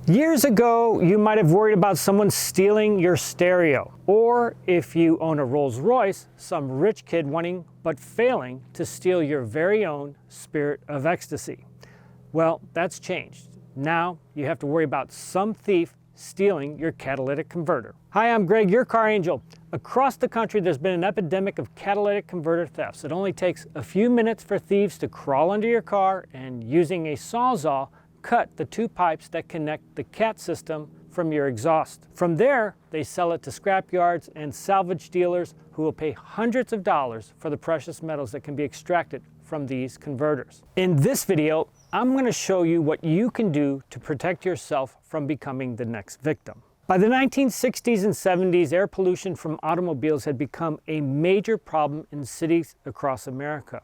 Years ago, you might have worried about someone stealing your stereo, or if you own a Rolls Royce, some rich kid wanting but failing to steal your very own Spirit of Ecstasy. Well, that's changed. Now you have to worry about some thief stealing your catalytic converter. Hi, I'm Greg, your car angel. Across the country, there's been an epidemic of catalytic converter thefts. It only takes a few minutes for thieves to crawl under your car and, using a Sawzall, cut the two pipes that connect the CAT system from your exhaust. From there, they sell it to scrap yards and salvage dealers who will pay hundreds of dollars for the precious metals that can be extracted from these converters. In this video, I'm going to show you what you can do to protect yourself from becoming the next victim. By the 1960s and 70s, air pollution from automobiles had become a major problem in cities across America.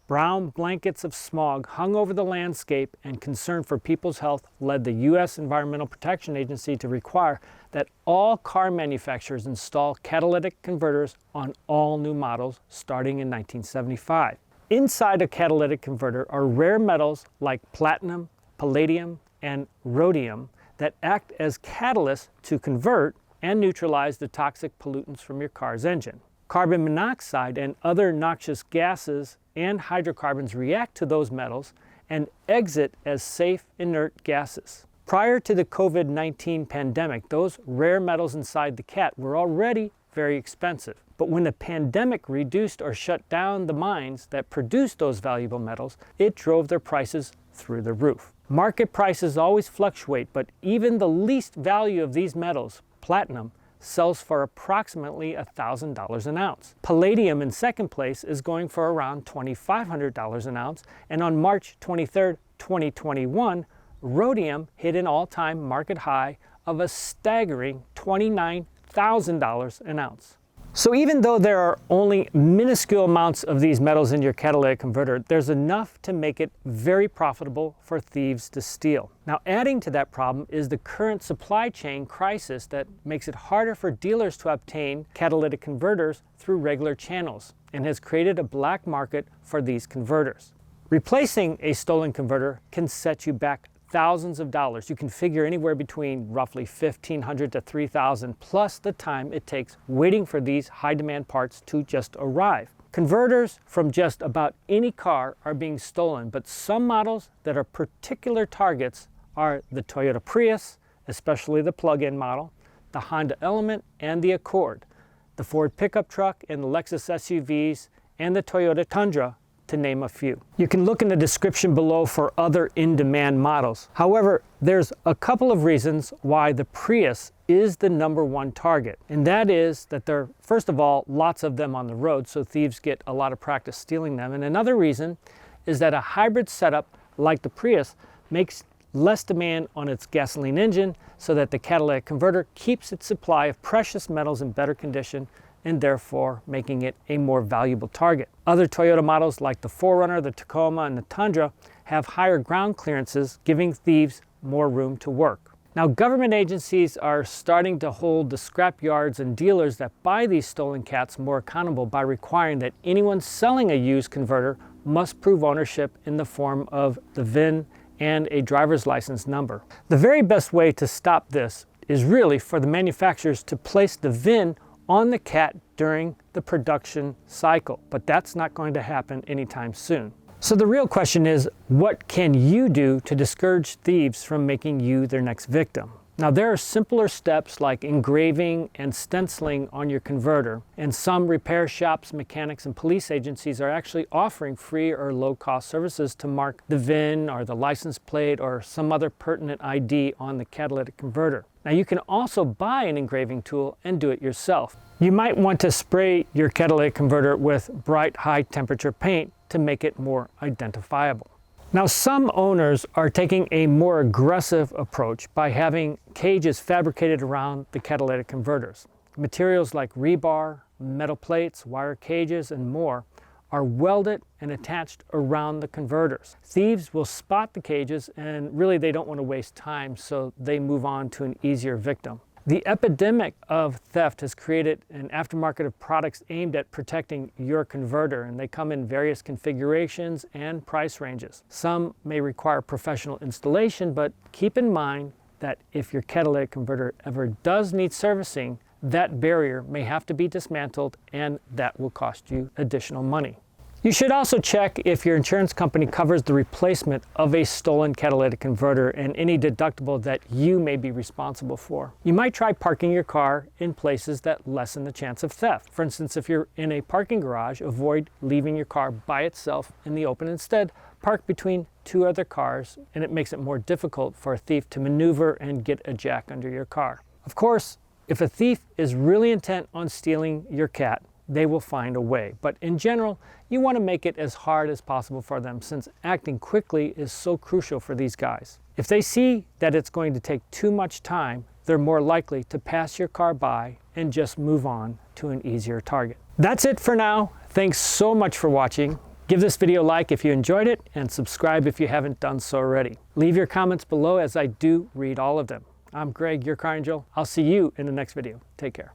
Brown blankets of smog hung over the landscape, and concern for people's health led the U.S. Environmental Protection Agency to require that all car manufacturers install catalytic converters on all new models starting in 1975. Inside a catalytic converter are rare metals like platinum, palladium, and rhodium that act as catalysts to convert and neutralize the toxic pollutants from your car's engine. Carbon monoxide and other noxious gases and hydrocarbons react to those metals and exit as safe, inert gases. Prior to the COVID-19 pandemic, those rare metals inside the CAT were already very expensive. But when the pandemic reduced or shut down the mines that produced those valuable metals, it drove their prices through the roof. Market prices always fluctuate, but even the least value of these metals, platinum, sells for approximately $1,000 an ounce. Palladium in second place is going for around $2,500 an ounce, and on March 23, 2021, rhodium hit an all-time market high of a staggering $29,000 an ounce. So even though there are only minuscule amounts of these metals in your catalytic converter, there's enough to make it very profitable for thieves to steal. Now, adding to that problem is the current supply chain crisis that makes it harder for dealers to obtain catalytic converters through regular channels and has created a black market for these converters. Replacing a stolen converter can set you back thousands of dollars. You can figure anywhere between roughly $1,500 to $3,000 plus the time it takes waiting for these high-demand parts to just arrive. Converters from just about any car are being stolen, but some models that are particular targets are the Toyota Prius, especially the plug-in model, the Honda Element and the Accord, the Ford pickup truck and the Lexus SUVs, and the Toyota Tundra, to name a few. You can look in the description below for other in-demand models. However, there's a couple of reasons why the Prius is the #1 target. And that is that there are, first of all, lots of them on the road, so thieves get a lot of practice stealing them. And another reason is that a hybrid setup like the Prius makes less demand on its gasoline engine, so that the catalytic converter keeps its supply of precious metals in better condition, and therefore making it a more valuable target. Other Toyota models like the 4Runner, the Tacoma, and the Tundra have higher ground clearances, giving thieves more room to work. Now, government agencies are starting to hold the scrap yards and dealers that buy these stolen CATs more accountable by requiring that anyone selling a used converter must prove ownership in the form of the VIN and a driver's license number. The very best way to stop this is really for the manufacturers to place the VIN on the CAT during the production cycle, but that's not going to happen anytime soon. So the real question is, what can you do to discourage thieves from making you their next victim? Now, there are simpler steps like engraving and stenciling on your converter, and some repair shops, mechanics, and police agencies are actually offering free or low-cost services to mark the VIN or the license plate or some other pertinent ID on the catalytic converter. Now, you can also buy an engraving tool and do it yourself. You might want to spray your catalytic converter with bright, high-temperature paint to make it more identifiable. Now, some owners are taking a more aggressive approach by having cages fabricated around the catalytic converters. Materials like rebar, metal plates, wire cages, and more are welded and attached around the converters. Thieves will spot the cages, and really they don't want to waste time, so they move on to an easier victim. The epidemic of theft has created an aftermarket of products aimed at protecting your converter, and they come in various configurations and price ranges. Some may require professional installation, but keep in mind that if your catalytic converter ever does need servicing, that barrier may have to be dismantled, and that will cost you additional money. You should also check if your insurance company covers the replacement of a stolen catalytic converter and any deductible that you may be responsible for. You might try parking your car in places that lessen the chance of theft. For instance, if you're in a parking garage, avoid leaving your car by itself in the open. Instead, park between two other cars, and it makes it more difficult for a thief to maneuver and get a jack under your car. Of course, if a thief is really intent on stealing your cat, they will find a way. But in general, you want to make it as hard as possible for them, since acting quickly is so crucial for these guys. If they see that it's going to take too much time, they're more likely to pass your car by and just move on to an easier target. That's it for now. Thanks so much for watching. Give this video a like if you enjoyed it, and subscribe if you haven't done so already. Leave your comments below, as I do read all of them. I'm Greg, your car angel. I'll see you in the next video. Take care.